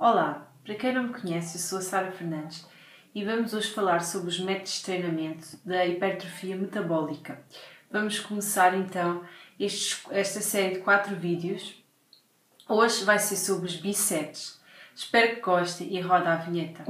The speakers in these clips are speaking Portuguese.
Olá, para quem não me conhece, eu sou a Sara Fernandes e vamos hoje falar sobre os métodos de treinamento da hipertrofia metabólica. Vamos começar então esta série de 4 vídeos. Hoje vai ser sobre os bíceps. Espero que gostem e roda a vinheta.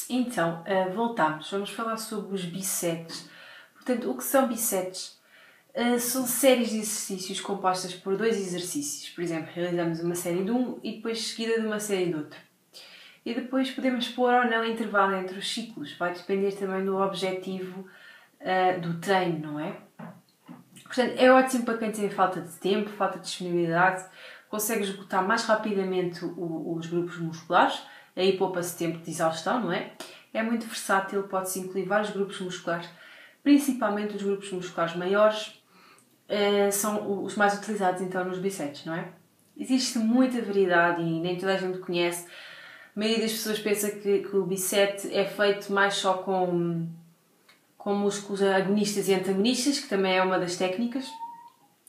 Então, voltamos. Vamos falar sobre os bíceps. Portanto, o que são bíceps? São séries de exercícios compostas por 2 exercícios. Por exemplo, realizamos uma série de um e depois seguida de uma série de outro. E depois podemos pôr ou não intervalo entre os ciclos. Vai depender também do objetivo do treino, não é? Portanto, é ótimo para quem tem falta de tempo, falta de disponibilidade, consegue esgotar mais rapidamente os grupos musculares, aí poupa-se tempo de exaustão, não é? É muito versátil, pode-se incluir vários grupos musculares, principalmente os grupos musculares maiores, são os mais utilizados então nos bíceps, não é? Existe muita variedade e nem toda a gente conhece. A maioria das pessoas pensa que o bíceps é feito mais só com músculos agonistas e antagonistas, que também é uma das técnicas,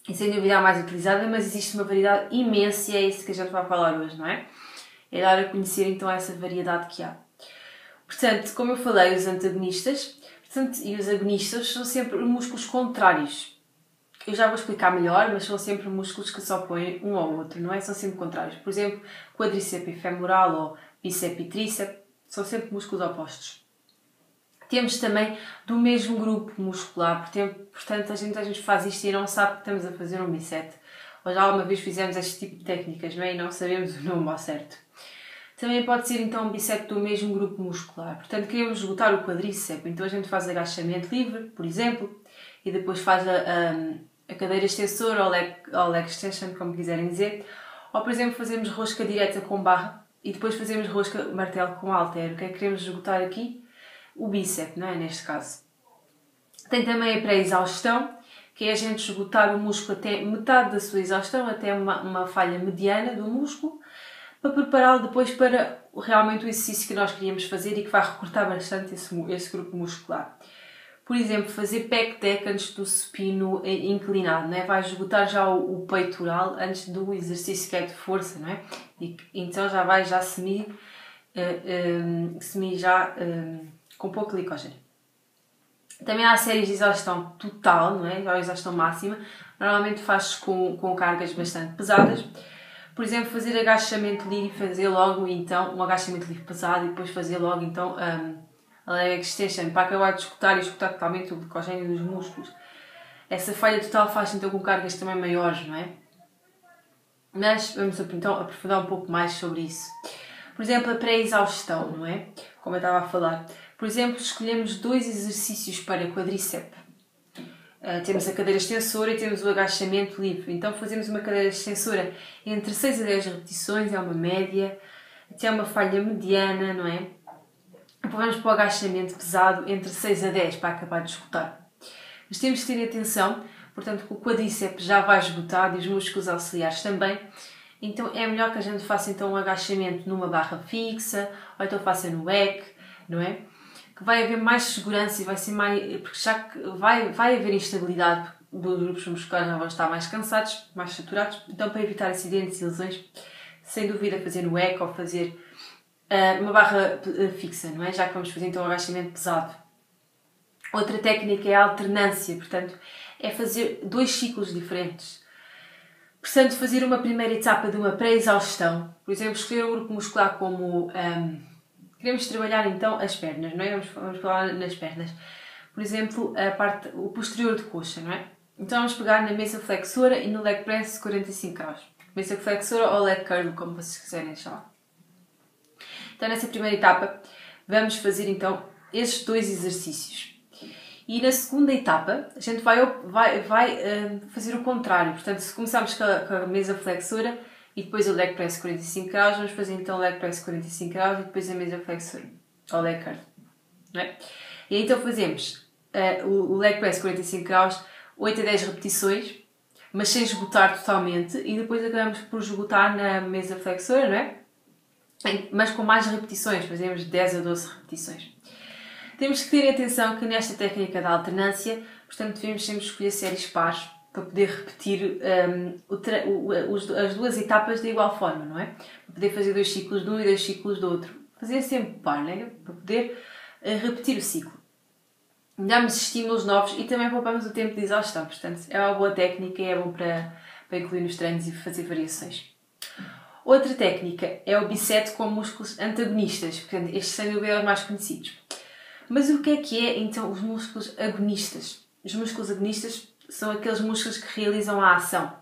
e sem dúvida a mais utilizada, mas existe uma variedade imensa e é isso que a gente vai falar hoje, não é? É dar a conhecer então essa variedade que há. Portanto, como eu falei, os antagonistas e os agonistas são sempre músculos contrários. Eu já vou explicar melhor, mas são sempre músculos que se opõem um ao outro, não é? São sempre contrários. Por exemplo, quadríceps femoral ou bíceps e tríceps são sempre músculos opostos. Temos também do mesmo grupo muscular, portanto a gente às vezes faz isto e não sabe que estamos a fazer um bíceps. Ou já alguma vez fizemos este tipo de técnicas, não é? E não sabemos o nome ao certo. Também pode ser então um bíceps do mesmo grupo muscular. Portanto, queremos esgotar o quadríceps, então a gente faz agachamento livre, por exemplo, e depois faz a cadeira extensora ou leg extension, como quiserem dizer. Ou, por exemplo, fazemos rosca direta com barra e depois fazemos rosca martelo com halter. O que é que queremos esgotar aqui? O bíceps, não é? Neste caso. Tem também a pré-exaustão, que é a gente esgotar o músculo até metade da sua exaustão, até uma falha mediana do músculo, para prepará-lo depois para realmente o exercício que nós queríamos fazer e que vai recortar bastante esse grupo muscular. Por exemplo, fazer pec deck antes do supino inclinado, não é? Vai esgotar já o peitoral antes do exercício que é de força, não é? E então já vai com pouco glicogênio. Também há séries de exaustão total, não é? A exaustão máxima. Normalmente faz-se com cargas bastante pesadas. Por exemplo, fazer agachamento livre e fazer logo então um agachamento livre pesado e depois fazer logo então a leg extension para acabar de esgotar e esgotar totalmente o glicogênio dos músculos. Essa falha total faz então com cargas também maiores, não é? Mas vamos então aprofundar um pouco mais sobre isso. Por exemplo, a pré-exaustão, não é? Como eu estava a falar. Por exemplo, escolhemos 2 exercícios para quadríceps. Temos a cadeira extensora e temos o agachamento livre. Então fazemos uma cadeira extensora entre 6 a 10 repetições, é uma média, até uma falha mediana, não é? Depois vamos para o agachamento pesado entre 6 a 10 para acabar de esgotar. Mas temos que ter atenção, portanto, que o quadríceps já vai esgotado e os músculos auxiliares também. Então é melhor que a gente faça então um agachamento numa barra fixa, ou então faça no rack, não é? Que vai haver mais segurança e vai ser mais... porque já que vai haver instabilidade, os grupos musculares já vão estar mais cansados, mais saturados, então para evitar acidentes e lesões, sem dúvida fazer no rack ou fazer uma barra fixa, não é? Já que vamos fazer então um agachamento pesado. Outra técnica é a alternância, portanto, é fazer 2 ciclos diferentes. Portanto, fazer uma primeira etapa de uma pré-exaustão, por exemplo, escolher um grupo muscular como... queremos trabalhar então as pernas, não é? Vamos falar nas pernas. Por exemplo, o posterior de coxa, não é? Então vamos pegar na mesa flexora e no leg press 45 graus. Mesa flexora ou leg curl, como vocês quiserem chamar. Então nessa primeira etapa vamos fazer então esses 2 exercícios. E na segunda etapa a gente vai fazer o contrário. Portanto, se começarmos com a mesa flexora e depois o leg press 45 graus, vamos fazer então o leg press 45 graus e depois a mesa flexora, ou leg curl, não é? E então fazemos o leg press 45 graus, 8 a 10 repetições, mas sem esgotar totalmente, e depois acabamos por esgotar na mesa flexora, não é? Mas com mais repetições, fazemos 10 a 12 repetições. Temos que ter atenção que nesta técnica da alternância, portanto, devemos sempre escolher séries pares para poder repetir as duas etapas de igual forma, não é? Para poder fazer 2 ciclos de um e 2 ciclos do outro. Fazer sempre par, não é? Para poder repetir o ciclo. Damos estímulos novos e também poupamos o tempo de exaustão. Portanto, é uma boa técnica e é bom para incluir nos treinos e fazer variações. Outra técnica é o bisete com músculos antagonistas. Portanto, estes sem dúvida os mais conhecidos. Mas o que é então os músculos agonistas? Os músculos agonistas são aqueles músculos que realizam a ação.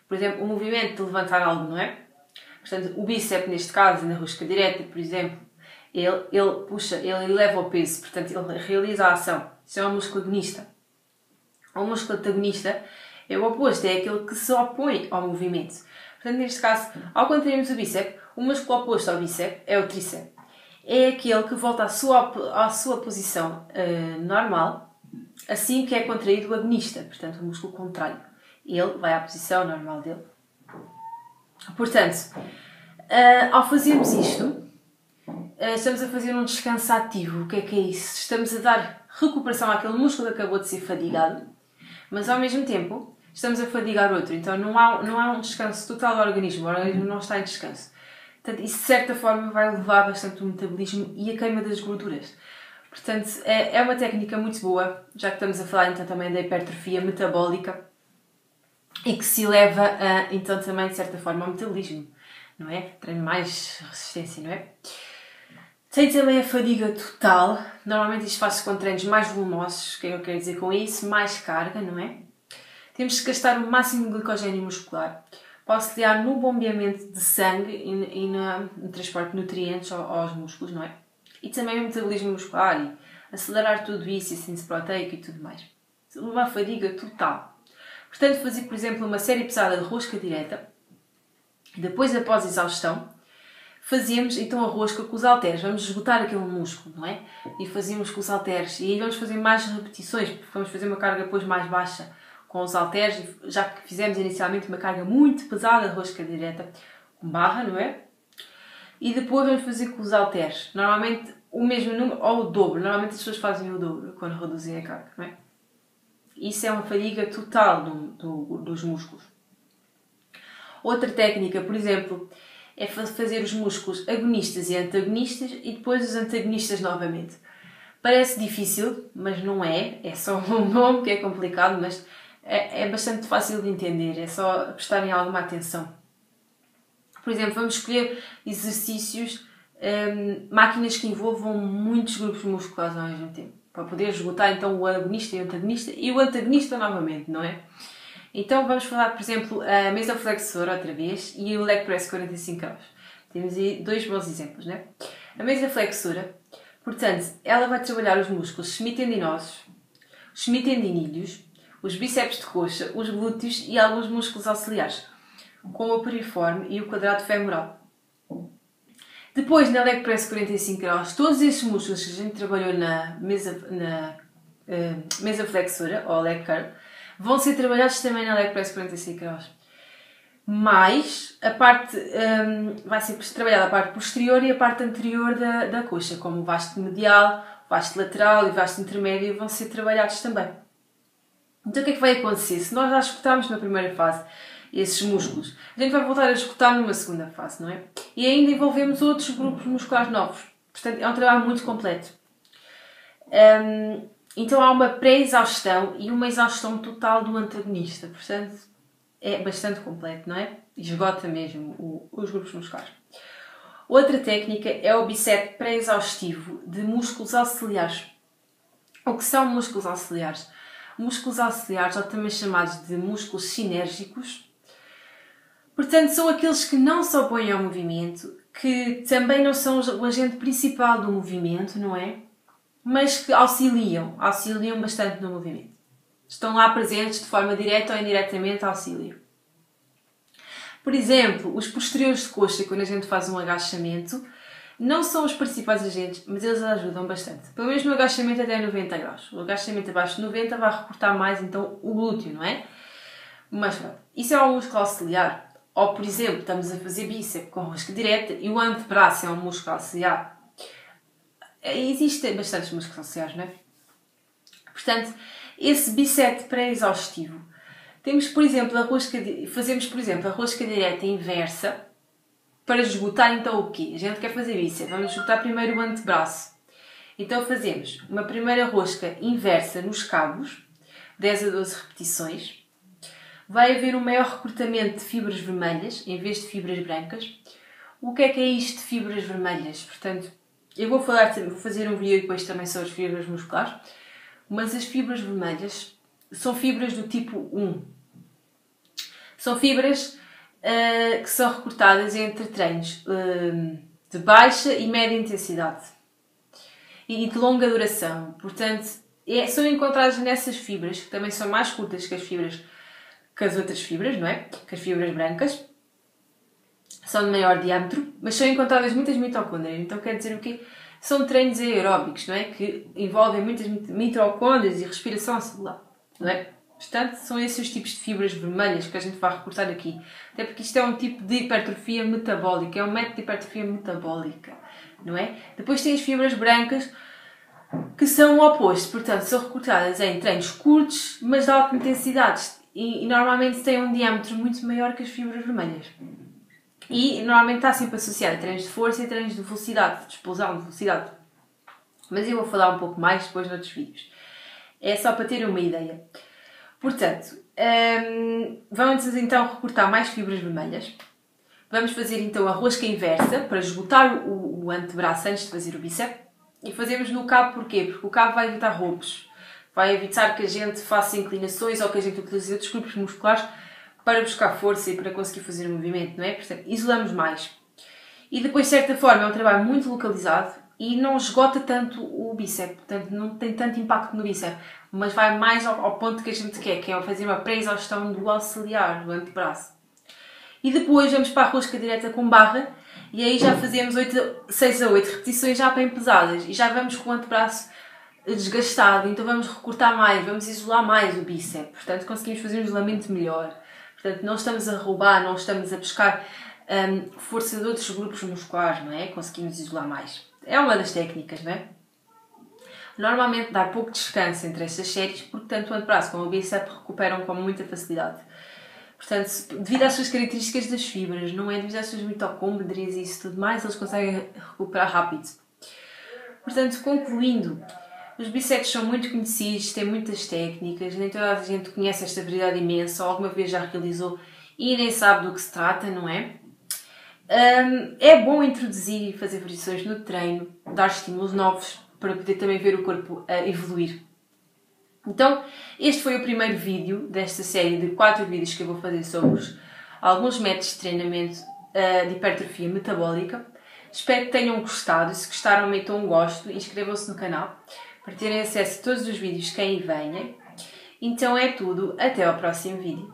Por exemplo, o movimento de levantar algo, não é? Portanto, o bíceps, neste caso, na rosca direta, por exemplo, ele puxa, ele eleva o peso, portanto, ele realiza a ação. Isso é um músculo agonista. O músculo antagonista é o oposto, é aquele que se opõe ao movimento. Portanto, neste caso, ao contrairmos o bíceps, o músculo oposto ao bíceps é o tríceps. É aquele que volta à sua posição normal, assim que é contraído o agonista, portanto, o músculo contrário. Ele vai à posição normal dele. Portanto, ao fazermos isto, estamos a fazer um descanso ativo. O que é isso? Estamos a dar recuperação àquele músculo que acabou de ser fadigado, mas ao mesmo tempo estamos a fadigar outro. Então não há um descanso total do organismo. O organismo não está em descanso. Portanto, isso de certa forma vai levar bastante o metabolismo e a queima das gorduras. Portanto, é uma técnica muito boa, já que estamos a falar então também da hipertrofia metabólica e que se eleva então também de certa forma ao metabolismo, não é? Treino mais resistência, não é? Tem também a fadiga total. Normalmente isto faz-se com treinos mais volumosos. O que é que eu quero dizer com isso? Mais carga, não é? Temos que gastar o máximo de glicogênio muscular para auxiliar no bombeamento de sangue e no transporte de nutrientes aos músculos, não é? E também o metabolismo muscular e acelerar tudo isso, a síntese proteica e tudo mais. Uma fadiga total. Portanto, fazer, por exemplo, uma série pesada de rosca direta, depois, após a exaustão, fazemos então a rosca com os halteres. Vamos esgotar aquele músculo, não é? E fazemos com os halteres. E aí vamos fazer mais repetições, porque vamos fazer uma carga depois mais baixa com os halteres, já que fizemos inicialmente uma carga muito pesada de rosca direta, com barra, não é? E depois vamos fazer com os halteres. Normalmente o mesmo número ou o dobro. Normalmente as pessoas fazem o dobro quando reduzem a carga, não é? Isso é uma fadiga total dos músculos. Outra técnica, por exemplo, é fazer os músculos agonistas e antagonistas e depois os antagonistas novamente. Parece difícil, mas não é. É só um nome que é complicado, mas é bastante fácil de entender. É só prestarem alguma atenção. Por exemplo, vamos escolher exercícios, máquinas que envolvam muitos grupos musculares ao mesmo tempo. Para poder esgotar então o agonista e o antagonista novamente, não é? Então vamos falar, por exemplo, a mesa flexora outra vez e o leg press 45 graus. Temos aí 2 bons exemplos, não é? A mesa flexora, portanto, ela vai trabalhar os músculos semitendinosos, os semitendinilhos, os bíceps de coxa, os glúteos e alguns músculos auxiliares, como o piriforme e o quadrado femoral. Depois, na leg press 45 graus, todos esses músculos que a gente trabalhou na mesa flexora, ou leg curl, vão ser trabalhados também na leg press 45 graus. Mas a parte, vai ser trabalhada a parte posterior e a parte anterior da coxa, como o vasto medial, o vasto lateral e o vasto intermédio vão ser trabalhados também. Então o que é que vai acontecer? Se nós já escutarmos na primeira fase esses músculos, a gente vai voltar a escutar numa segunda fase, não é? E ainda envolvemos outros grupos musculares novos. Portanto, é um trabalho muito completo. Então há uma pré-exaustão e uma exaustão total do antagonista. Portanto, é bastante completo, não é? Esgota mesmo os grupos musculares. Outra técnica é o bisete pré-exaustivo de músculos auxiliares. O que são músculos auxiliares? Músculos auxiliares, ou também chamados de músculos sinérgicos, portanto, são aqueles que não se opõem ao movimento, que também não são o agente principal do movimento, não é? Mas que auxiliam bastante no movimento. Estão lá presentes de forma direta ou indiretamente, auxiliam. Por exemplo, os posteriores de coxa, quando a gente faz um agachamento, não são os principais agentes, mas eles ajudam bastante. Pelo menos no agachamento até 90 graus. O agachamento abaixo de 90 vai recortar mais então o glúteo, não é? Mas pronto, isso é um músculo auxiliar. Ou, por exemplo, estamos a fazer bíceps com rosca direta e o antebraço é um músculo auxiliar. Existem bastantes músculos auxiliares, não é? Portanto, esse bíceps pré-exaustivo. Temos, por exemplo, fazemos, por exemplo, a rosca direta inversa para esgotar então o quê? A gente quer fazer bíceps, vamos esgotar primeiro o antebraço. Então fazemos uma primeira rosca inversa nos cabos, 10 a 12 repetições. Vai haver um maior recrutamento de fibras vermelhas em vez de fibras brancas. O que é isto de fibras vermelhas? Portanto, eu vou fazer um vídeo depois também sobre as fibras musculares, mas as fibras vermelhas são fibras do tipo 1. São fibras que são recrutadas entre treinos de baixa e média intensidade e de longa duração. Portanto, são encontradas nessas fibras, que também são mais curtas que as outras fibras, não é? Que as fibras brancas. São de maior diâmetro, mas são encontradas muitas mitocôndrias. Então quer dizer o quê? São treinos aeróbicos, não é? Que envolvem muitas mitocôndrias e respiração celular, não é? Portanto, são esses os tipos de fibras vermelhas que a gente vai recortar aqui. Até porque isto é um tipo de hipertrofia metabólica, é um método de hipertrofia metabólica, não é? Depois tem as fibras brancas, que são o oposto. Portanto, são recortadas em treinos curtos, mas de alta intensidade. E normalmente têm um diâmetro muito maior que as fibras vermelhas. E normalmente está sempre associado a treinos de força e treinos de velocidade, de explosão de velocidade. Mas eu vou falar um pouco mais depois noutros vídeos. É só para ter uma ideia. Portanto, vamos então recortar mais fibras vermelhas. Vamos fazer então a rosca inversa para esgotar o antebraço antes de fazer o bíceps. E fazemos no cabo porquê? Porque o cabo vai evitar rompos. Vai evitar que a gente faça inclinações ou que a gente utilize outros grupos musculares para buscar força e para conseguir fazer o movimento, não é? Portanto, isolamos mais. E depois, de certa forma, é um trabalho muito localizado e não esgota tanto o bíceps. Portanto, não tem tanto impacto no bíceps. Mas vai mais ao ponto que a gente quer, que é fazer uma pré-exaustão do auxiliar, do antebraço. E depois vamos para a rosca direta com barra e aí já fazemos 6 a 8 repetições já bem pesadas. E já vamos com o antebraço desgastado. Então vamos recortar mais, vamos isolar mais o bíceps. Portanto, conseguimos fazer um isolamento melhor. Portanto, não estamos a roubar, não estamos a buscar força de outros grupos musculares, não é? Conseguimos isolar mais. É uma das técnicas, não é? Normalmente dá pouco descanso entre estas séries, porque tanto o antebraço como o bíceps recuperam com muita facilidade. Portanto, devido às suas características das fibras, não é? Devido às suas mitocôndrias e isso tudo mais, eles conseguem recuperar rápido. Portanto, concluindo, os bíceps são muito conhecidos, têm muitas técnicas, nem toda a gente conhece esta variedade imensa, ou alguma vez já realizou e nem sabe do que se trata, não é? É bom introduzir e fazer variações no treino, dar estímulos novos para poder também ver o corpo evoluir. Então, este foi o primeiro vídeo desta série de 4 vídeos que eu vou fazer sobre alguns métodos de treinamento de hipertrofia metabólica. Espero que tenham gostado. Se gostaram, metam um gosto e inscrevam-se no canal para terem acesso a todos os vídeos que aí venham. Então é tudo. Até ao próximo vídeo.